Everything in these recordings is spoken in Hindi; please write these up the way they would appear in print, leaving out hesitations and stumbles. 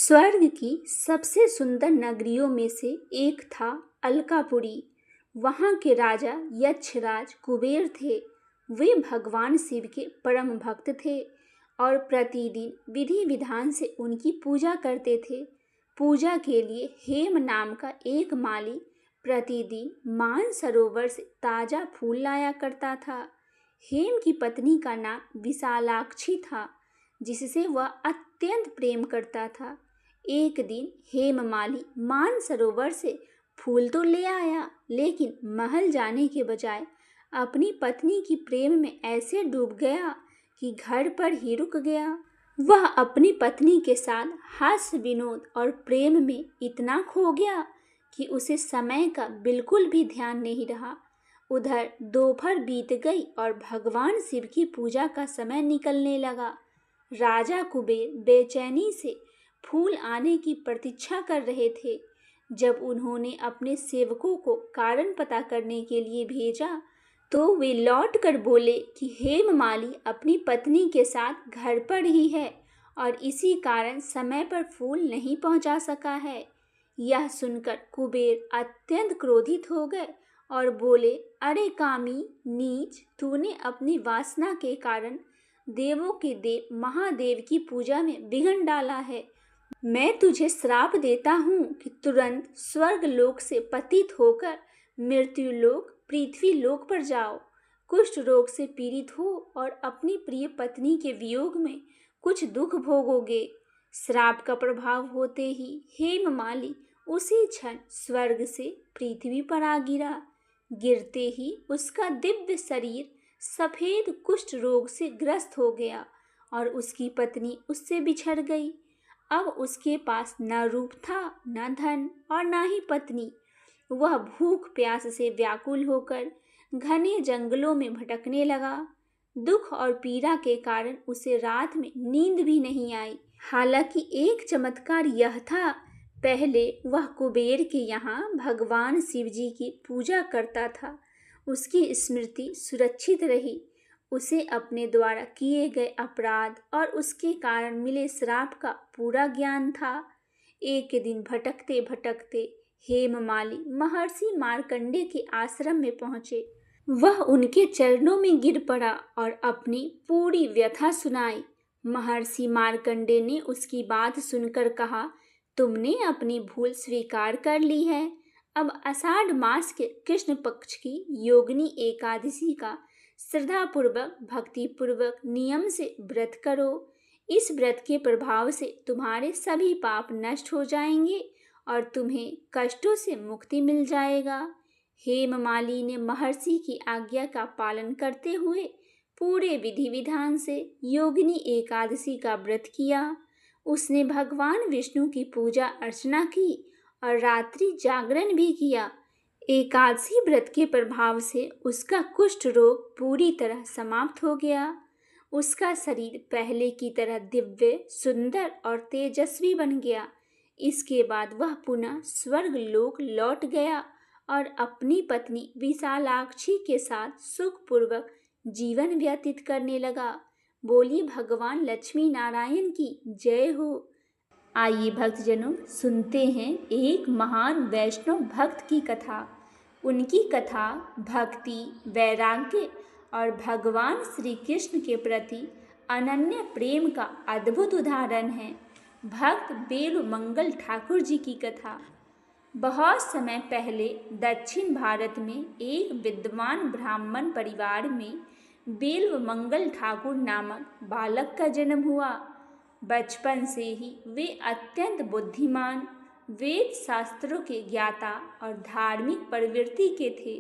स्वर्ग की सबसे सुंदर नगरियों में से एक था अलकापुरी। वहाँ के राजा यक्षराज कुबेर थे। वे भगवान शिव के परम भक्त थे और प्रतिदिन विधि विधान से उनकी पूजा करते थे। पूजा के लिए हेम नाम का एक माली प्रतिदिन मानसरोवर से ताजा फूल लाया करता था। हेम की पत्नी का नाम विशालाक्षी था, जिससे वह अत्यंत प्रेम करता था। एक दिन हेममाली मानसरोवर से फूल तो ले आया, लेकिन महल जाने के बजाय अपनी पत्नी की प्रेम में ऐसे डूब गया कि घर पर ही रुक गया। वह अपनी पत्नी के साथ हास्य विनोद और प्रेम में इतना खो गया कि उसे समय का बिल्कुल भी ध्यान नहीं रहा। उधर दोपहर बीत गई और भगवान शिव की पूजा का समय निकलने लगा। राजा कुबेर बेचैनी से फूल आने की प्रतीक्षा कर रहे थे। जब उन्होंने अपने सेवकों को कारण पता करने के लिए भेजा, तो वे लौट कर बोले कि हेममाली अपनी पत्नी के साथ घर पर ही है और इसी कारण समय पर फूल नहीं पहुंचा सका है। यह सुनकर कुबेर अत्यंत क्रोधित हो गए और बोले, अरे कामी नीच, तूने अपनी वासना के कारण देवों के देव महादेव की पूजा में विघ्न डाला है। मैं तुझे श्राप देता हूँ कि तुरंत स्वर्ग लोक से पतित होकर मृत्यु लोक पृथ्वी लोक पर जाओ। कुष्ठ रोग से पीड़ित हो और अपनी प्रिय पत्नी के वियोग में कुछ दुख भोगोगे। श्राप का प्रभाव होते ही हेममाली उसी क्षण स्वर्ग से पृथ्वी पर आ गिरा। गिरते ही उसका दिव्य शरीर सफेद कुष्ठ रोग से ग्रस्त हो गया और उसकी पत्नी उससे बिछड़ गई। अब उसके पास न रूप था, न धन और न ही पत्नी। वह भूख प्यास से व्याकुल होकर घने जंगलों में भटकने लगा। दुख और पीड़ा के कारण उसे रात में नींद भी नहीं आई। हालांकि एक चमत्कार यह था, पहले वह कुबेर के यहाँ भगवान शिव जी की पूजा करता था। उसकी स्मृति सुरक्षित रही। उसे अपने द्वारा किए गए अपराध और उसके कारण मिले श्राप का पूरा ज्ञान था। एक दिन भटकते भटकते हेममाली महर्षि मार्कंडे के आश्रम में पहुंचे। वह उनके चरणों में गिर पड़ा और अपनी पूरी व्यथा सुनाई। महर्षि मार्कंडे ने उसकी बात सुनकर कहा, तुमने अपनी भूल स्वीकार कर ली है। अब आषाढ़ मास के कृष्ण पक्ष की योगिनी एकादशी का श्रद्धापूर्वक भक्तिपूर्वक नियम से व्रत करो। इस व्रत के प्रभाव से तुम्हारे सभी पाप नष्ट हो जाएंगे और तुम्हें कष्टों से मुक्ति मिल जाएगा। हेममाली ने महर्षि की आज्ञा का पालन करते हुए पूरे विधि विधान से योगिनी एकादशी का व्रत किया। उसने भगवान विष्णु की पूजा अर्चना की और रात्रि जागरण भी किया। एकादशी व्रत के प्रभाव से उसका कुष्ठ रोग पूरी तरह समाप्त हो गया। उसका शरीर पहले की तरह दिव्य, सुंदर और तेजस्वी बन गया। इसके बाद वह पुनः स्वर्ग लोक लौट गया और अपनी पत्नी विशालाक्षी के साथ सुखपूर्वक जीवन व्यतीत करने लगा। बोलिए भगवान लक्ष्मी नारायण की जय हो। आइए भक्तजनों, सुनते हैं एक महान वैष्णव भक्त की कथा। उनकी कथा भक्ति, वैराग्य और भगवान श्री कृष्ण के प्रति अनन्य प्रेम का अद्भुत उदाहरण है। भक्त बेलमंगल ठाकुर जी की कथा। बहुत समय पहले दक्षिण भारत में एक विद्वान ब्राह्मण परिवार में बेलमंगल ठाकुर नामक बालक का जन्म हुआ। बचपन से ही वे अत्यंत बुद्धिमान, वेद शास्त्रों के ज्ञाता और धार्मिक प्रवृत्ति के थे।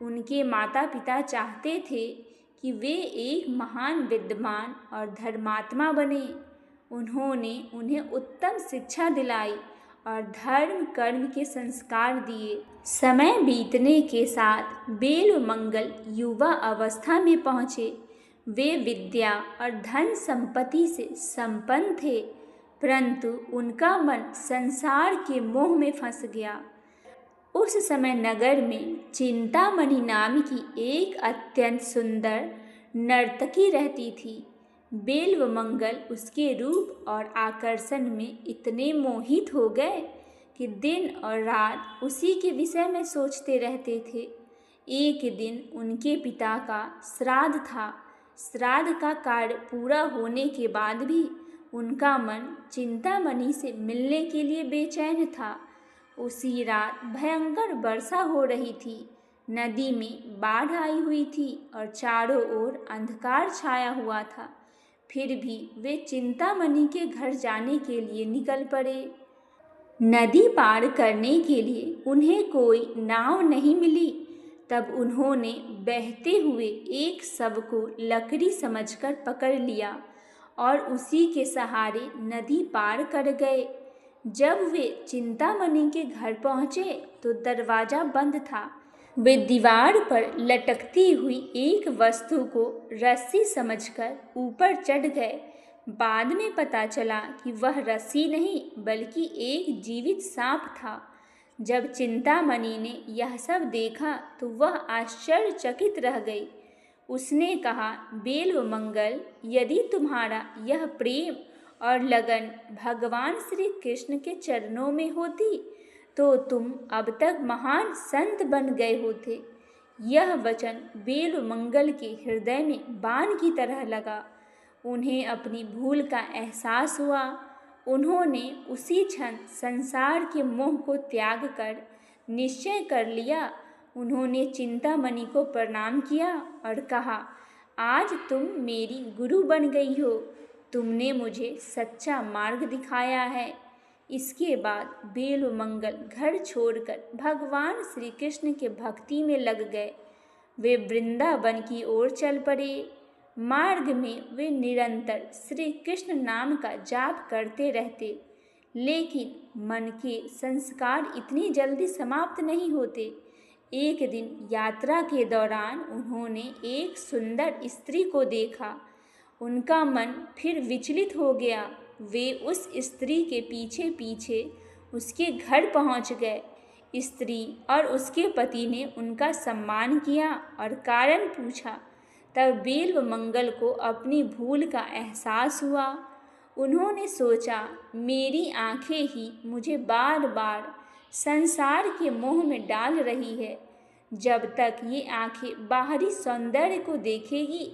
उनके माता पिता चाहते थे कि वे एक महान विद्वान और धर्मात्मा बने। उन्होंने उन्हें उत्तम शिक्षा दिलाई और धर्म कर्म के संस्कार दिए। समय बीतने के साथ बेलमंगल युवा अवस्था में पहुँचे। वे विद्या और धन संपत्ति से संपन्न थे, परंतु उनका मन संसार के मोह में फंस गया। उस समय नगर में चिंतामणि नाम की एक अत्यंत सुंदर नर्तकी रहती थी। बेल्वमंगल उसके रूप और आकर्षण में इतने मोहित हो गए कि दिन और रात उसी के विषय में सोचते रहते थे। एक दिन उनके पिता का श्राद्ध था। श्राद्ध का कार्य पूरा होने के बाद भी उनका मन चिंतामणि से मिलने के लिए बेचैन था। उसी रात भयंकर वर्षा हो रही थी। नदी में बाढ़ आई हुई थी और चारों ओर अंधकार छाया हुआ था। फिर भी वे चिंतामणि के घर जाने के लिए निकल पड़े। नदी पार करने के लिए उन्हें कोई नाव नहीं मिली। तब उन्होंने बहते हुए एक शव को लकड़ी समझकर पकड़ लिया और उसी के सहारे नदी पार कर गए। जब वे चिंतामणि के घर पहुँचे तो दरवाज़ा बंद था। वे दीवार पर लटकती हुई एक वस्तु को रस्सी समझकर ऊपर चढ़ गए। बाद में पता चला कि वह रस्सी नहीं बल्कि एक जीवित सांप था। जब चिंतामणि ने यह सब देखा तो वह आश्चर्यचकित रह गई। उसने कहा, बेल्वमंगल, यदि तुम्हारा यह प्रेम और लगन भगवान श्री कृष्ण के चरणों में होती तो तुम अब तक महान संत बन गए होते। यह वचन बेल्वमंगल के हृदय में बाण की तरह लगा। उन्हें अपनी भूल का एहसास हुआ। उन्होंने उसी क्षण संसार के मोह को त्याग कर निश्चय कर लिया। उन्होंने चिंतामणि को प्रणाम किया और कहा, आज तुम मेरी गुरु बन गई हो। तुमने मुझे सच्चा मार्ग दिखाया है। इसके बाद बेल्वमंगल घर छोड़कर भगवान श्री कृष्ण के भक्ति में लग गए। वे वृंदावन की ओर चल पड़े। मार्ग में वे निरंतर श्री कृष्ण नाम का जाप करते रहते, लेकिन मन के संस्कार इतनी जल्दी समाप्त नहीं होते। एक दिन यात्रा के दौरान उन्होंने एक सुंदर स्त्री को देखा। उनका मन फिर विचलित हो गया। वे उस स्त्री के पीछे पीछे उसके घर पहुंच गए। स्त्री और उसके पति ने उनका सम्मान किया और कारण पूछा। तब बेल्वमंगल को अपनी भूल का एहसास हुआ। उन्होंने सोचा, मेरी आंखें ही मुझे बार बार संसार के मोह में डाल रही है। जब तक ये आंखें बाहरी सौंदर्य को देखेगी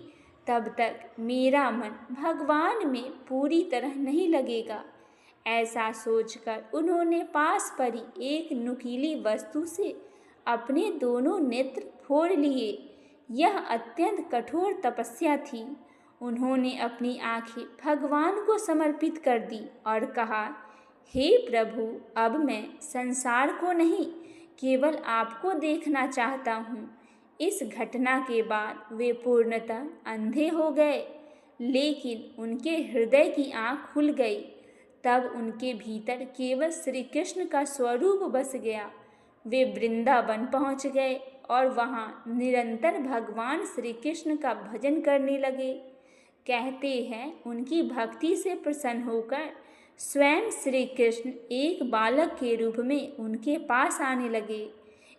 तब तक मेरा मन भगवान में पूरी तरह नहीं लगेगा। ऐसा सोचकर उन्होंने पास पड़ी एक नुकीली वस्तु से अपने दोनों नेत्र फोड़ लिए। यह अत्यंत कठोर तपस्या थी। उन्होंने अपनी आंखें भगवान को समर्पित कर दी और कहा, हे प्रभु, अब मैं संसार को नहीं केवल आपको देखना चाहता हूँ। इस घटना के बाद वे पूर्णतः अंधे हो गए, लेकिन उनके हृदय की आँख खुल गई। तब उनके भीतर केवल श्री कृष्ण का स्वरूप बस गया। वे वृंदावन पहुँच गए और वहाँ निरंतर भगवान श्री कृष्ण का भजन करने लगे। कहते हैं, उनकी भक्ति से प्रसन्न होकर स्वयं श्री कृष्ण एक बालक के रूप में उनके पास आने लगे।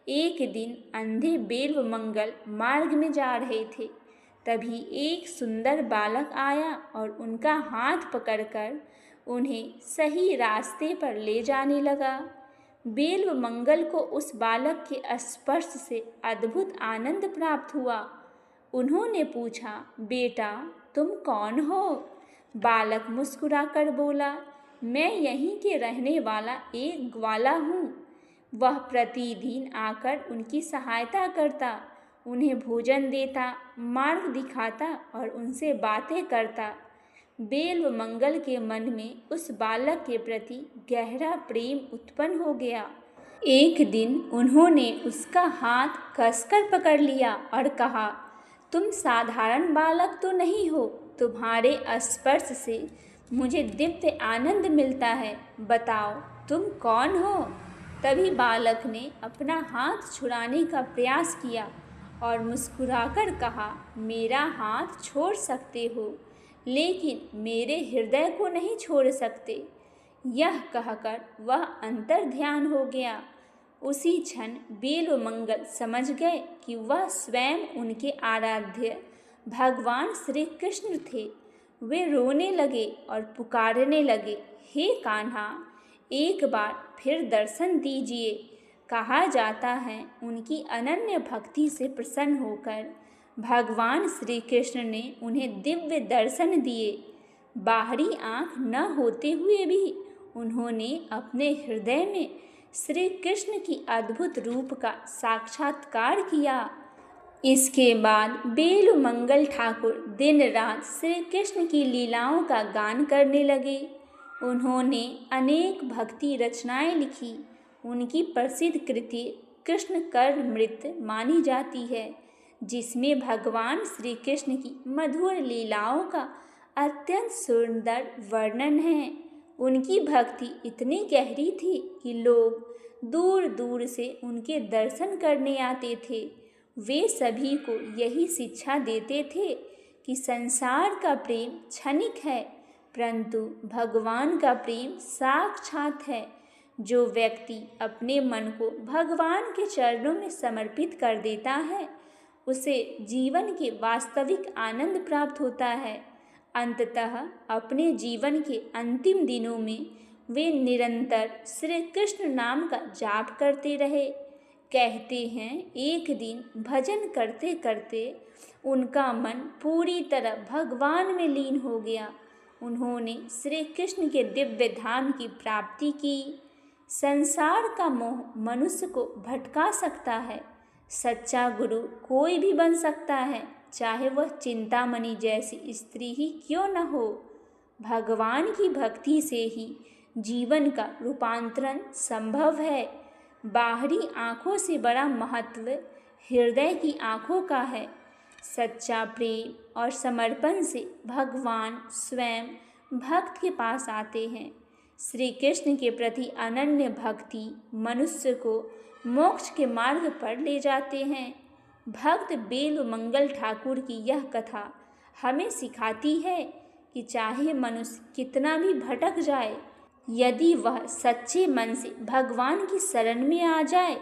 एक दिन अंधे बेल्वमंगल मार्ग में जा रहे थे। तभी एक सुंदर बालक आया और उनका हाथ पकड़कर उन्हें सही रास्ते पर ले जाने लगा। बेल्वमंगल को उस बालक के स्पर्श से अद्भुत आनंद प्राप्त हुआ। उन्होंने पूछा, बेटा, तुम कौन हो? बालक मुस्कुराकर बोला, मैं यहीं के रहने वाला एक ग्वाला हूँ। वह प्रतिदिन आकर उनकी सहायता करता, उन्हें भोजन देता, मार्ग दिखाता और उनसे बातें करता। बेल्वमंगल के मन में उस बालक के प्रति गहरा प्रेम उत्पन्न हो गया। एक दिन उन्होंने उसका हाथ कसकर पकड़ लिया और कहा, तुम साधारण बालक तो नहीं हो। तुम्हारे स्पर्श से मुझे दिव्य आनंद मिलता है। बताओ, तुम कौन हो? तभी बालक ने अपना हाथ छुड़ाने का प्रयास किया और मुस्कुराकर कहा, मेरा हाथ छोड़ सकते हो, लेकिन मेरे हृदय को नहीं छोड़ सकते। यह कहकर वह अंतर ध्यान हो गया। उसी क्षण बेल्वमंगल समझ गए कि वह स्वयं उनके आराध्य भगवान श्री कृष्ण थे। वे रोने लगे और पुकारने लगे, हे कान्हा, एक बार फिर दर्शन दीजिए। कहा जाता है उनकी अनन्य भक्ति से प्रसन्न होकर भगवान श्री कृष्ण ने उन्हें दिव्य दर्शन दिए। बाहरी आँख न होते हुए भी उन्होंने अपने हृदय में श्री कृष्ण की अद्भुत रूप का साक्षात्कार किया। इसके बाद बेलुमंगल ठाकुर दिन रात श्री कृष्ण की लीलाओं का गान करने लगे। उन्होंने अनेक भक्ति रचनाएं लिखी। उनकी प्रसिद्ध कृति कृष्ण कर्णमृत मानी जाती है, जिसमें भगवान श्री कृष्ण की मधुर लीलाओं का अत्यंत सुंदर वर्णन है। उनकी भक्ति इतनी गहरी थी कि लोग दूर दूर से उनके दर्शन करने आते थे। वे सभी को यही शिक्षा देते थे कि संसार का प्रेम क्षणिक है, परंतु भगवान का प्रेम साक्षात है। जो व्यक्ति अपने मन को भगवान के चरणों में समर्पित कर देता है, उसे जीवन के वास्तविक आनंद प्राप्त होता है। अंततः अपने जीवन के अंतिम दिनों में वे निरंतर श्री कृष्ण नाम का जाप करते रहे। कहते हैं एक दिन भजन करते करते उनका मन पूरी तरह भगवान में लीन हो गया। उन्होंने श्री कृष्ण के दिव्य धाम की प्राप्ति की। संसार का मोह मनुष्य को भटका सकता है। सच्चा गुरु कोई भी बन सकता है, चाहे वह चिंतामणि जैसी स्त्री ही क्यों न हो। भगवान की भक्ति से ही जीवन का रूपांतरण संभव है। बाहरी आँखों से बड़ा महत्व हृदय की आँखों का है। सच्चा प्रेम और समर्पण से भगवान स्वयं भक्त के पास आते हैं। श्री कृष्ण के प्रति अनन्य भक्ति मनुष्य को मोक्ष के मार्ग पर ले जाते हैं। भक्त बेलुमंगल ठाकुर की यह कथा हमें सिखाती है कि चाहे मनुष्य कितना भी भटक जाए, यदि वह सच्चे मन से भगवान की शरण में आ जाए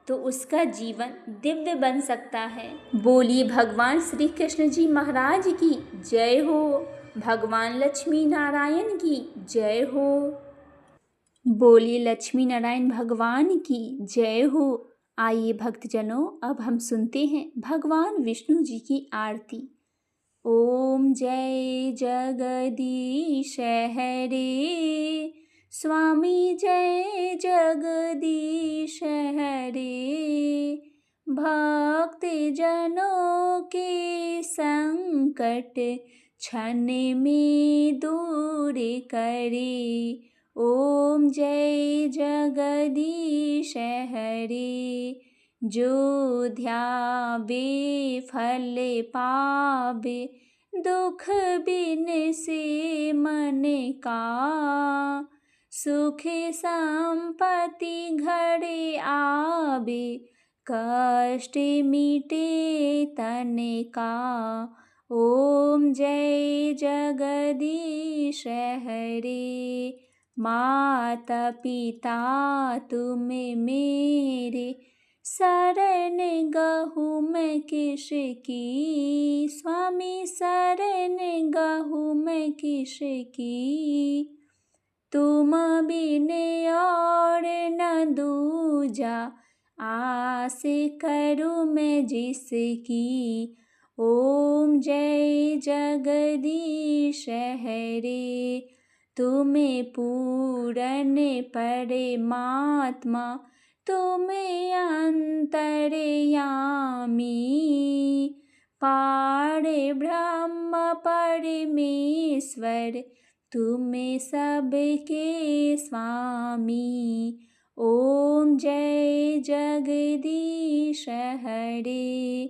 तो उसका जीवन दिव्य बन सकता है। बोली भगवान श्री कृष्ण जी महाराज की जय हो। भगवान लक्ष्मी नारायण की जय हो। बोली लक्ष्मी नारायण भगवान की जय हो। आइए भक्तजनों, अब हम सुनते हैं भगवान विष्णु जी की आरती। ओम जय जगदीश हरे, स्वामी जय जगदीश हरे। भक्त जनों के संकट क्षण में दूर करे। ओम जय जगदीश हरे। जो ध्यावे फल पावे, दुख बिन से मन का। सुख संपत्ति घरे आवे, कष्ट मिटे तन का। ओम जय जगदीश हरे। माता पिता तुम मेरे, शरण गहु मैं किसकी। स्वामी शरण गहु मैं किसकी। तुम बिन और न दूजा, आस करूँ मैं जिसकी। ओम जय जगदीश हरे। तुम्हें पूरन परमात्मा, तुम्हें अंतर्यामी। पार ब्रह्म परमेश्वर, तुम्हें सबके स्वामी। ओम जय जगदीश हरे।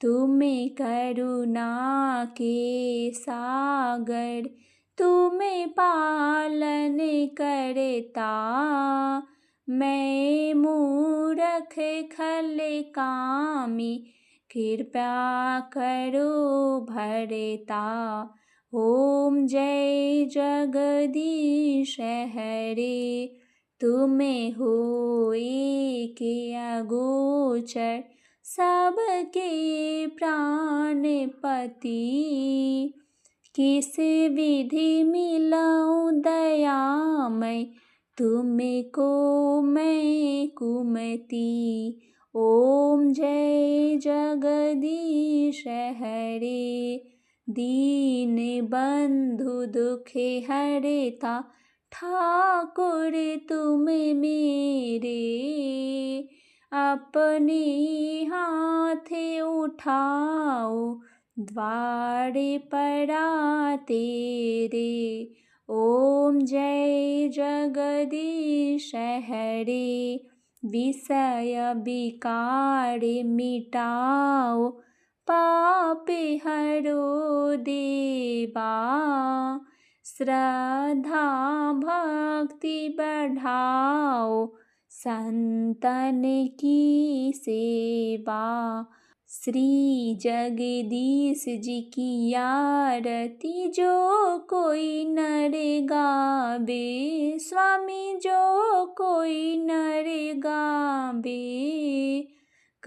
तुम्हें करुणा के सागर, तुम्हें पालन करता। मैं मूरख खल कामी, कृपा करो भरता। ओम जय जगदीश हरे। तुम्हें होए के अगोचर, सबके प्राणपति। किसे विधि मिलाऊं दयामय तुमको मैं कुमति। ओम जय जगदीश हरे, दीन बंधु दुखे हरता ठाकुर तुम मेरे। अपने हाथे उठाओ द्वारे पड़ा तेरे। ओम जय जगदीश हरे, विषय विकार मिटाओ पाप हरो देवा। श्रद्धा भक्ति बढ़ाओ संतन की सेवा। श्री जगदीश जी की आरती जो कोई नर गावे, स्वामी जो कोई नर गावे।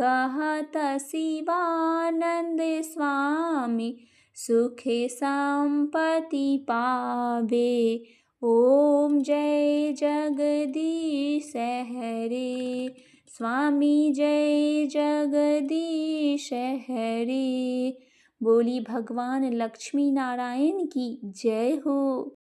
कहत शिवानंद स्वामी सुख संपत्ति पावे। ओम जय जगदीश हरे, स्वामी जय जगदीश हरे। बोली भगवान लक्ष्मी नारायण की जय हो।